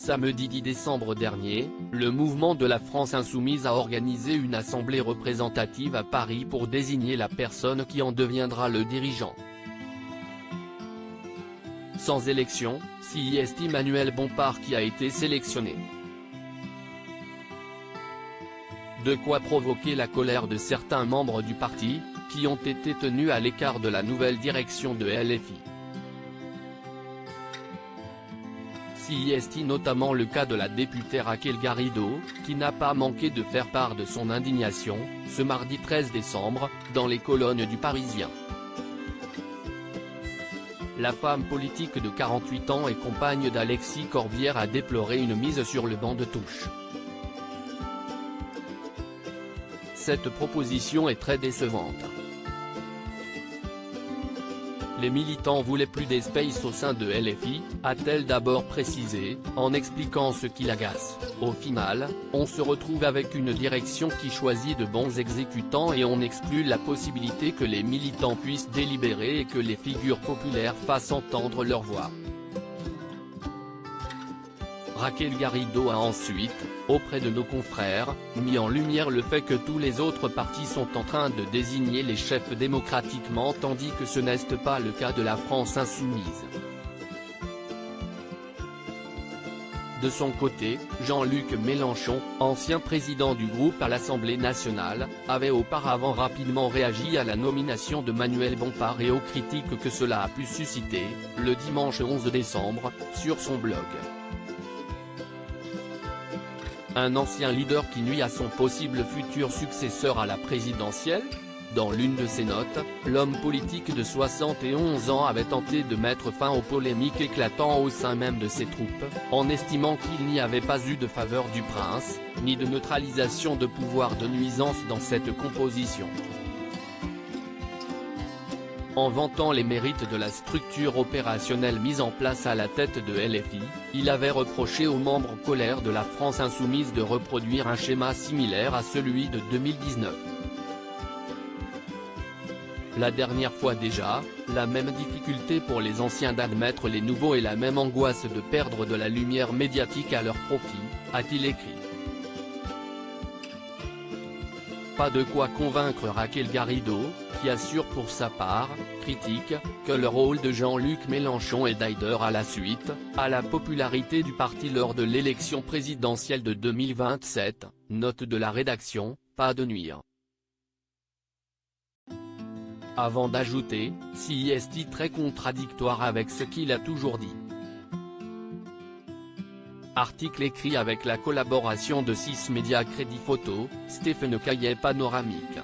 Samedi 10 décembre dernier, le mouvement de la France Insoumise a organisé une assemblée représentative à Paris pour désigner la personne qui en deviendra le dirigeant. Sans élection, c'est Manuel Bompard qui a été sélectionné. De quoi provoquer la colère de certains membres du parti, qui ont été tenus à l'écart de la nouvelle direction de LFI. C'est notamment le cas de la députée Raquel Garrido, qui n'a pas manqué de faire part de son indignation, ce mardi 13 décembre, dans les colonnes du Parisien. La femme politique de 48 ans et compagne d'Alexis Corbière a déploré une mise sur le banc de touche. Cette proposition est très décevante. Les militants voulaient plus d'espace au sein de LFI, a-t-elle d'abord précisé, en expliquant ce qui l'agace. Au final, on se retrouve avec une direction qui choisit de bons exécutants et on exclut la possibilité que les militants puissent délibérer et que les figures populaires fassent entendre leur voix. Raquel Garrido a ensuite, auprès de nos confrères, mis en lumière le fait que tous les autres partis sont en train de désigner les chefs démocratiquement tandis que ce n'est pas le cas de la France Insoumise. De son côté, Jean-Luc Mélenchon, ancien président du groupe à l'Assemblée nationale, avait auparavant rapidement réagi à la nomination de Manuel Bompard et aux critiques que cela a pu susciter, le dimanche 11 décembre, sur son blog. Un ancien leader qui nuit à son possible futur successeur à la présidentielle? Dans l'une de ses notes, l'homme politique de 71 ans avait tenté de mettre fin aux polémiques éclatant au sein même de ses troupes, en estimant qu'il n'y avait pas eu de faveur du prince, ni de neutralisation de pouvoir de nuisance dans cette composition. En vantant les mérites de la structure opérationnelle mise en place à la tête de LFI, il avait reproché aux membres colères de la France Insoumise de reproduire un schéma similaire à celui de 2019. La dernière fois déjà, la même difficulté pour les anciens d'admettre les nouveaux et la même angoisse de perdre de la lumière médiatique à leur profit, a-t-il écrit. Pas de quoi convaincre Raquel Garrido, qui assure pour sa part, critique, que le rôle de Jean-Luc Mélenchon est d'aider à la suite, à la popularité du parti lors de l'élection présidentielle de 2027, note de la rédaction, pas de nuire. Avant d'ajouter, c'est très contradictoire avec ce qu'il a toujours dit. Article écrit avec la collaboration de 6 médias Crédit Photo, Stéphane Caillet Panoramique.